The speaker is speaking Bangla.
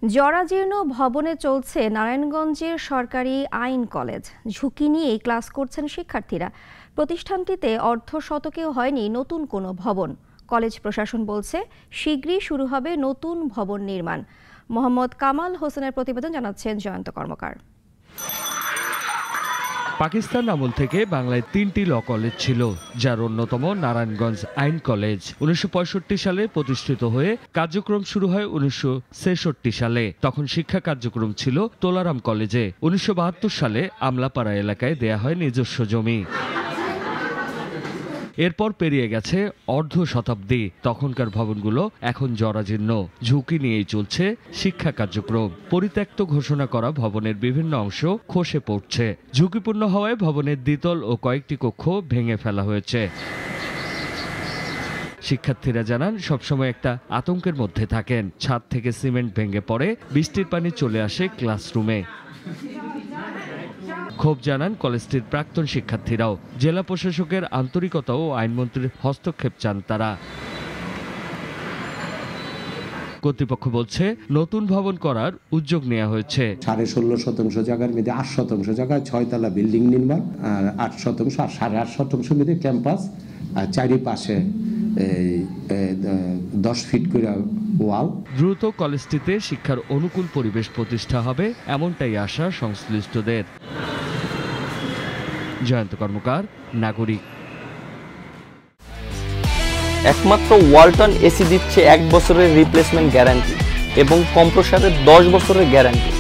জরাজীর্ণ ভবনে চলছে নারায়ণগঞ্জের সরকারি আইন কলেজ। ঝুঁকি নিয়েই ক্লাস করছেন শিক্ষার্থীরা। প্রতিষ্ঠানটিতে অর্ধশতকেও হয়নি নতুন কোনো ভবন। কলেজ প্রশাসন বলছে শীঘ্রই শুরু হবে নতুন ভবন নির্মাণ। মোহাম্মদ কামাল হোসেনের প্রতিবেদন জানাচ্ছেন জয়ন্ত কর্মকার। পাকিস্তান আমল থেকে বাংলায় ৩টি ল কলেজ ছিল, যার অন্যতম নারায়ণগঞ্জ আইন কলেজ। ১৯৬৫ সালে প্রতিষ্ঠিত হয়ে কার্যক্রম শুরু হয় ১৯৬৬ সালে। তখন শিক্ষা কার্যক্রম ছিল তোলারাম কলেজে। ১৯৭২ সালে আমলাপাড়া এলাকায় দেয়া হয় নিজস্ব জমি। এরপর পেরিয়ে গেছে অর্ধ শতাব্দী। তখনকার ভবনগুলো এখন জরাজীর্ণ। ঝুঁকি নিয়েই চলছে শিক্ষা কার্যক্রম। পরিত্যক্ত ঘোষণা করা ভবনের বিভিন্ন অংশ খসে পড়ছে। ঝুঁকিপূর্ণ হওয়ায় ভবনের দ্বিতল ও কয়েকটি কক্ষ ভেঙে ফেলা হয়েছে। শিক্ষার্থীরা জানান সবসময় একটা আতঙ্কের মধ্যে থাকেন। ছাদ থেকে সিমেন্ট ভেঙে পড়ে, বৃষ্টির পানি চলে আসে ক্লাসরুমে। ক্ষোভ জানান কলেজটির প্রাক্তন শিক্ষার্থীরাও। জেলা প্রশাসকের আন্তরিকতা ও আইনমন্ত্রীর হস্তক্ষেপ চান তারা। কর্তৃপক্ষ বলছে নতুন ভবন করার উদ্যোগ নেওয়া হয়েছে। 16.5% জায়গার মধ্যে 8% জায়গায় 6 তলা বিল্ডিং নির্মাণ, আর 8% আর 8.5% মধ্যে ক্যাম্পাস, আর চারিপাশে 10 ফিট করে ওয়াল। দ্রুত কলেজটিতে শিক্ষার অনুকূল পরিবেশ প্রতিষ্ঠা হবে, এমনটাই আশা সংশ্লিষ্টদের। জয়ন্ত কর্মকার, নাগরিক। একমাত্র ওয়ালটন এসি দিচ্ছে 1 বছরের রিপ্লেসমেন্ট গ্যারান্টি এবং কম্প্রেসারের 10 বছরের গ্যারান্টি।